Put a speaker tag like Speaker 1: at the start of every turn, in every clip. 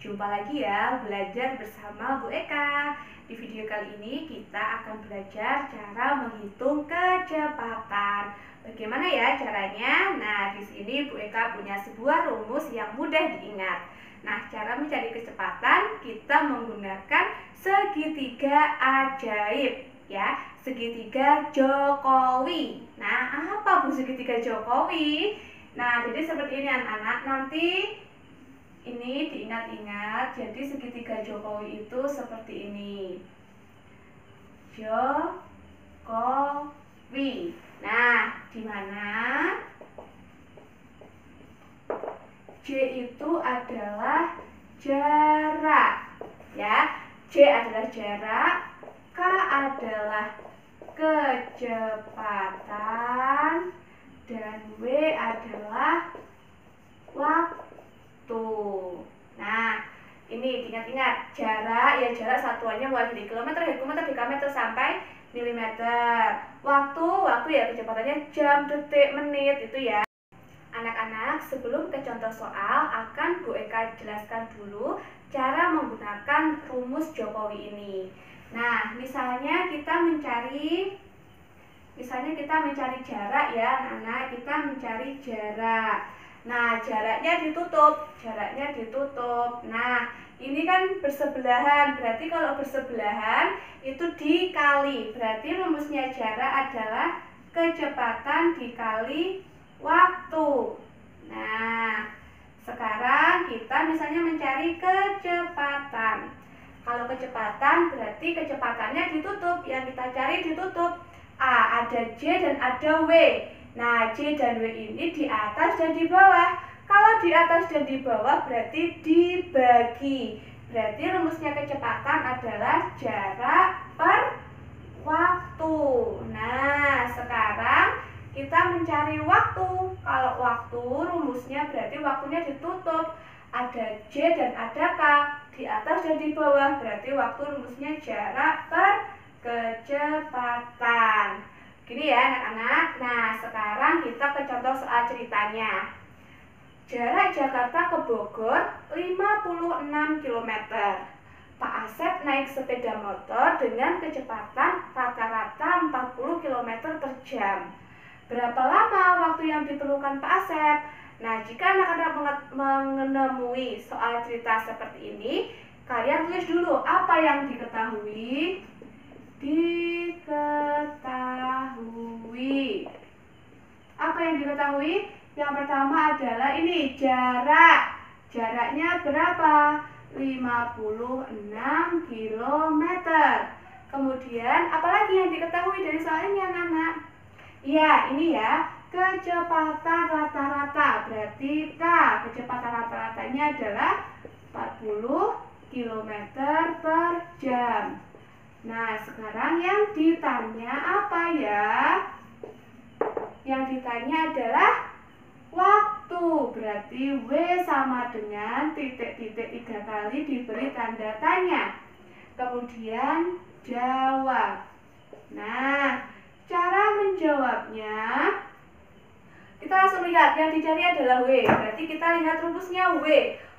Speaker 1: Jumpa lagi ya, belajar bersama Bu Eka. Di video kali ini kita akan belajar cara menghitung kecepatan. Bagaimana ya caranya? Nah, di sini Bu Eka punya sebuah rumus yang mudah diingat. Nah, cara mencari kecepatan kita menggunakan segitiga ajaib ya, segitiga Jokowi. Nah, apa Bu segitiga Jokowi? Nah, jadi seperti ini anak-anak, nanti ini diingat-ingat, jadi segitiga Jokowi itu seperti ini. Jokowi. Nah, di mana J itu adalah jarak, ya. J adalah jarak, K adalah kecepatan, dan W adalah waktu. Nah, ini diingat-ingat, jarak ya, jarak satuannya mulai dari kilometer, hektometer, dekameter sampai milimeter. Waktu ya kecepatannya jam, detik, menit itu ya. Anak-anak, sebelum ke contoh soal akan Bu Eka jelaskan dulu cara menggunakan rumus Jokowi ini. Nah, misalnya kita mencari jarak ya anak-anak, kita mencari jarak. Nah, jaraknya ditutup. Nah, ini kan bersebelahan, berarti kalau bersebelahan itu dikali. Berarti rumusnya jarak adalah kecepatan dikali waktu. Nah, sekarang kita misalnya mencari kecepatan. Kalau kecepatan berarti kecepatannya ditutup, yang kita cari ditutup. A, ada J dan ada W. Nah, J dan W ini di atas dan di bawah. Kalau di atas dan di bawah berarti dibagi. Berarti rumusnya kecepatan adalah jarak per waktu. Nah, sekarang kita mencari waktu. Kalau waktu rumusnya berarti waktunya ditutup. Ada J dan ada K. Di atas dan di bawah berarti waktu rumusnya jarak per kecepatan. Gini ya anak-anak. Nah, sekarang kita ke contoh soal ceritanya. Jarak Jakarta ke Bogor 56 km. Pak Asep naik sepeda motor dengan kecepatan rata-rata 40 km per jam. Berapa lama waktu yang diperlukan Pak Asep? Nah, jika anak-anak menemui soal cerita seperti ini, kalian tulis dulu apa yang diketahui. Apa yang diketahui? Yang pertama adalah ini jarak. Jaraknya berapa? 56 km. Kemudian apalagi yang diketahui dari soal ini anak-anak? Ya, ini ya, kecepatan rata-rata. Berarti K, kecepatan rata-ratanya adalah 40 km per jam. Nah, sekarang yang ditanya apa ya? Yang ditanya adalah waktu. Berarti W sama dengan titik-titik 3 kali diberi tanda tanya. Kemudian jawab. Nah, cara menjawabnya kita langsung lihat, yang dicari adalah W. Berarti kita lihat rumusnya W.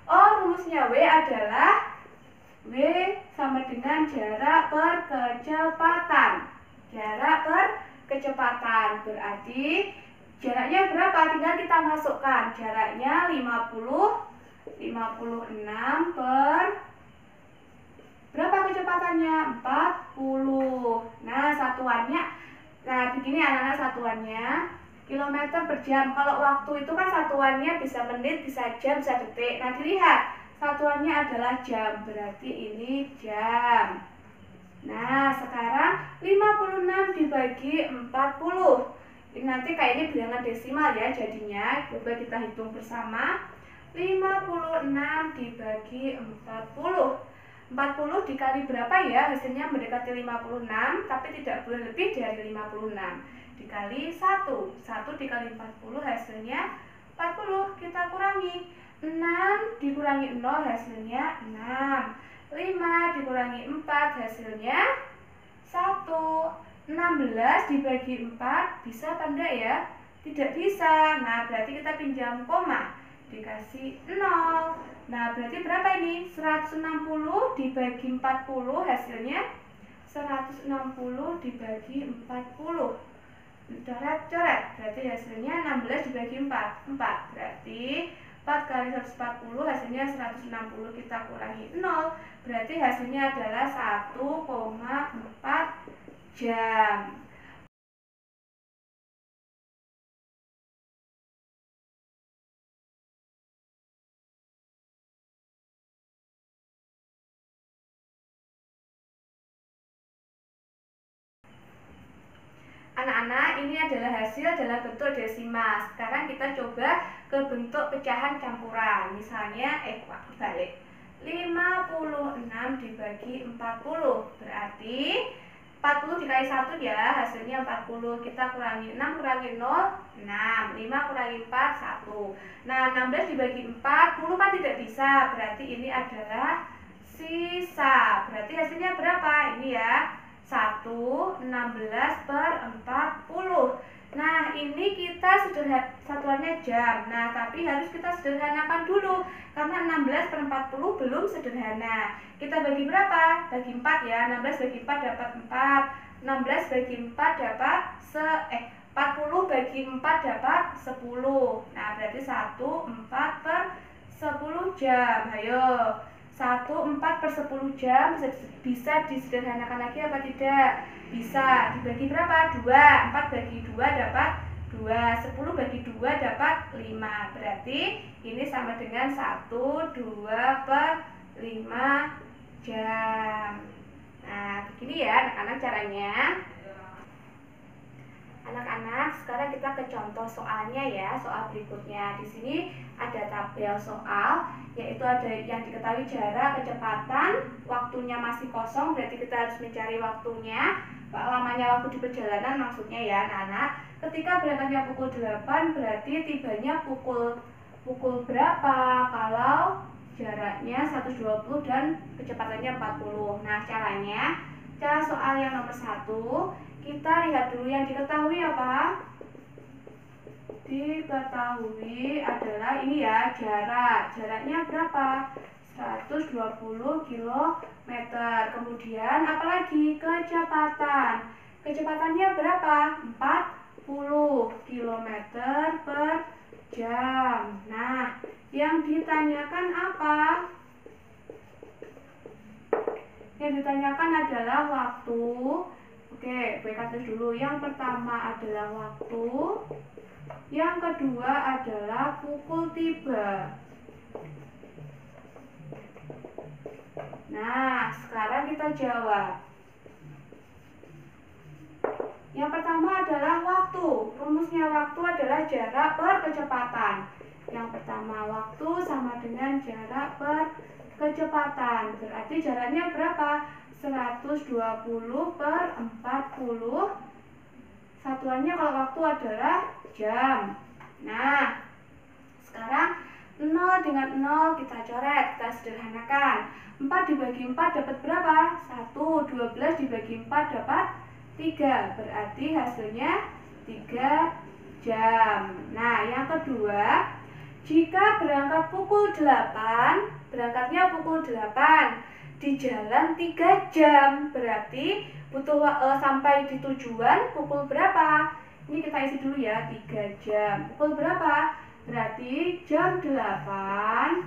Speaker 1: Oh, rumusnya W adalah W sama dengan jarak per kecepatan. Jarak per kecepatan. Berarti jaraknya berapa? Tinggal kita masukkan. Jaraknya 56 per berapa kecepatannya? 40. Nah, satuannya, nah begini anak-anak satuannya, kilometer per jam. Kalau waktu itu kan satuannya bisa menit, bisa jam, bisa detik. Nah, dilihat satuannya adalah jam, berarti ini jam. Nah, sekarang 56 dibagi 40. Ini nanti kayaknya bilangan desimal ya jadinya. Coba kita hitung bersama. 56 dibagi 40. 40 dikali berapa ya? Hasilnya mendekati 56, tapi tidak boleh lebih dari 56. Dikali 1. 1 dikali 40 hasilnya 40. Kita kurangi. 6 dikurangi 0 hasilnya 6. 5 dikurangi 4 hasilnya 1. 16 dibagi 4 bisa apa enggak ya? Tidak bisa. Nah, berarti kita pinjam koma. Dikasih 0. Nah, berarti berapa ini? 160 dibagi 40 hasilnya 160 dibagi 40. Coret-coret. Berarti hasilnya 16 dibagi 4. Berarti 4 kali 140 hasilnya 160. Kita kurangi 0. Berarti hasilnya adalah 1,4 jam. Anak-anak, ini adalah hasil dalam bentuk desimal. Sekarang kita coba ke bentuk pecahan campuran. Misalnya, balik. 56 dibagi 40. Berarti 40 dikali 1 ya, hasilnya 40. Kita kurangi 6 kurangi 0, 6. 5 kurangi 4, 1. Nah, 16 dibagi 40 kan tidak bisa. Berarti ini adalah sisa. Berarti hasilnya berapa? Ini ya. 16/40. Nah, ini kita satuannya jam. Nah, tapi harus kita sederhanakan dulu karena 16/40 belum sederhana. Kita bagi berapa? Bagi 4 ya. 16 bagi 4 dapat 4. 16 bagi 4 dapat 40 bagi 4 dapat 10. Nah, berarti 1/4/10 jam. Ayo. 1/4/10 jam bisa disederhanakan lagi apa tidak? Bisa. Dibagi berapa? 2. 4 bagi 2 dapat 2. 10 bagi 2 dapat 5. Berarti ini sama dengan 1/2/5 jam. Nah, begini ya anak-anak caranya. Anak-anak, sekarang kita ke contoh soalnya ya, soal berikutnya. Di sini ada tabel soal, yaitu ada yang diketahui jarak, kecepatan, waktunya masih kosong, berarti kita harus mencari waktunya, lamanya waktu di perjalanan maksudnya ya anak-anak. Ketika berangkatnya pukul 8, berarti tibanya pukul berapa kalau jaraknya 120 dan kecepatannya 40. Nah, cara soal yang nomor 1, kita lihat dulu yang diketahui apa? Diketahui adalah ini ya, jarak. Jaraknya berapa? 120 km. Kemudian apalagi? Kecepatan. Kecepatannya berapa? 40 km per jam. Nah, yang ditanyakan apa? Yang ditanyakan adalah waktu. Oke, baik tulis dulu. Yang pertama adalah waktu. Yang kedua adalah pukul tiba. Nah, sekarang kita jawab. Yang pertama adalah waktu. Rumusnya waktu adalah jarak per kecepatan. Yang pertama waktu sama dengan jarak per kecepatan. Berarti jaraknya berapa? 120/40. Satuannya kalau waktu adalah jam. Nah, sekarang 0 dengan 0 kita coret, kita sederhanakan. 4 dibagi 4 dapat berapa? 1. 12 dibagi 4 dapat 3. Berarti hasilnya 3 jam. Nah, yang kedua, jika berangkat pukul 8, berangkatnya pukul 8, di jalan 3 jam, berarti butuh sampai di tujuan pukul berapa? Ini kita isi dulu ya, 3 jam. Pukul berapa? Berarti jam 8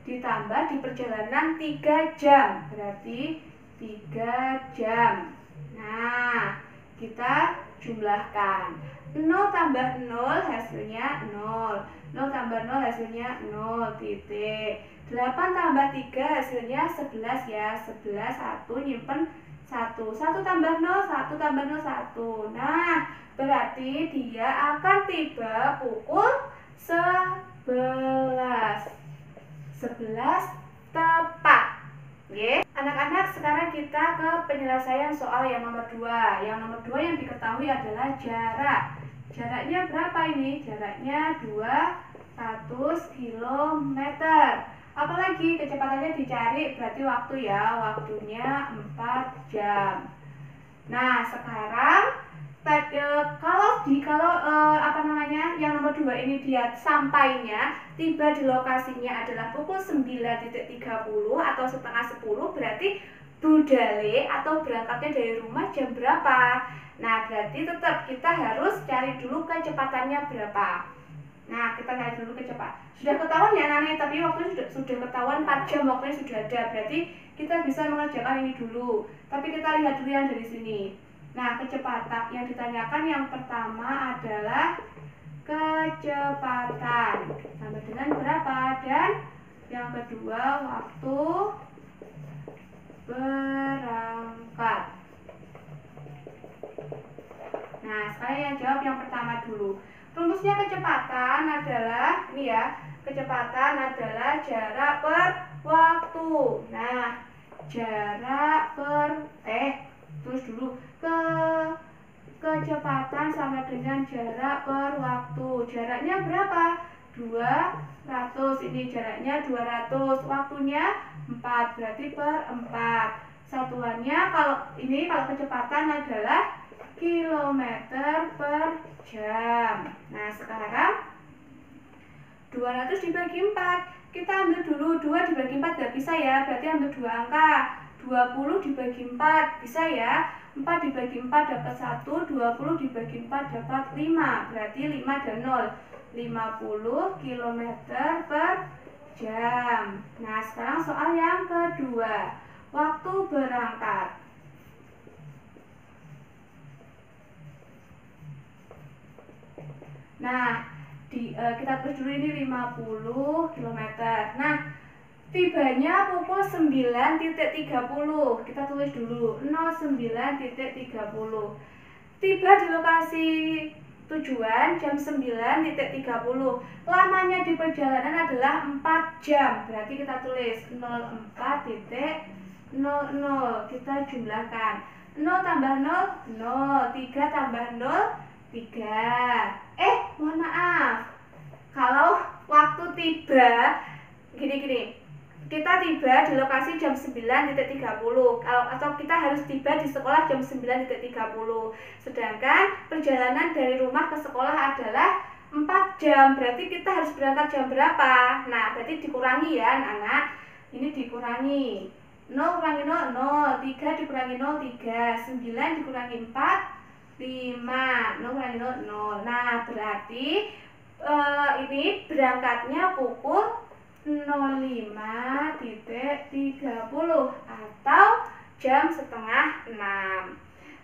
Speaker 1: ditambah di perjalanan 3 jam, berarti 3 jam. Nah, kita jumlahkan. 0 tambah 0 hasilnya 0. 0 tambah 0 hasilnya 0 titik. 8 tambah 3 hasilnya 11 ya. 11, 1, nyimpen 1. 1 tambah 0, 1 tambah 0, 1. Nah, berarti dia akan tiba pukul 11. 11 tepat. Oke. Anak-anak, sekarang kita ke penyelesaian soal yang nomor 2. Yang nomor 2 yang diketahui adalah jarak. Jaraknya berapa ini? Jaraknya 200 km. Apalagi kecepatannya dicari, berarti waktu ya. Waktunya 4 jam. Nah, sekarang kalau misalnya yang nomor 2 ini dia sampainya tiba di lokasinya adalah pukul 9.30 atau setengah 10, berarti budale atau berangkatnya dari rumah jam berapa. Nah, berarti tetap kita harus cari dulu kecepatannya berapa. Nah, kita cari dulu kecepatan. Sudah ketahuan ya Nani, tapi waktunya sudah ketahuan 4 jam, waktunya sudah ada. Berarti kita bisa mengerjakan ini dulu. Tapi kita lihat dulu yang dari sini. Nah, kecepatan yang ditanyakan yang pertama adalah kecepatan sama dengan berapa, dan yang kedua waktu berangkat. Nah, sekarang yang jawab yang pertama dulu. Rumusnya kecepatan adalah, ini ya, kecepatan adalah jarak per waktu. Nah, jarak per, terus dulu, kecepatan sama dengan jarak per waktu. Jaraknya berapa? 200, ini jaraknya 200, waktunya 4, berarti per 4. Satuannya kalau kecepatan adalah kilometer per jam. Nah, sekarang 200 dibagi 4. Kita ambil dulu 2 dibagi 4 gak bisa ya, berarti ambil 2 angka. 20 dibagi 4 bisa ya. 4 dibagi 4 dapat 1, 20 dibagi 4 dapat 5. Berarti 5 dan 0. 50 km per jam. Nah, sekarang soal yang kedua. Waktu berangkat. Nah, kita tulis dulu ini 50 km. Nah, tibanya pukul 9.30. Kita tulis dulu 09.30. Tiba di lokasi tujuan jam 9.30. Lamanya di perjalanan adalah 4 jam. Berarti kita tulis 04.00. Kita jumlahkan. 0 tambah 0, 0. 3 tambah 0, 3. Mohon maaf. Kalau waktu tiba gini. Kita tiba di lokasi jam 9.30. Atau kita harus tiba di sekolah jam 9.30. Sedangkan perjalanan dari rumah ke sekolah adalah 4 jam. Berarti kita harus berangkat jam berapa? Nah, berarti dikurangi ya, anak-anak. Ini dikurangi. 0 kurangi 0, 0. 3 dikurangi 0, 3. 9 dikurangi 4, 5. 0 kurangi 0, 0. Nah, berarti ini berangkatnya pukul 05.30 atau jam setengah 6.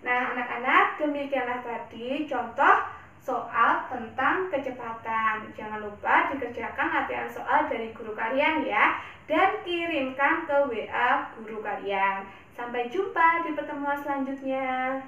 Speaker 1: Nah, anak-anak, demikianlah tadi contoh soal tentang kecepatan. Jangan lupa dikerjakan latihan soal dari guru kalian ya, dan kirimkan ke WA guru kalian. Sampai jumpa di pertemuan selanjutnya.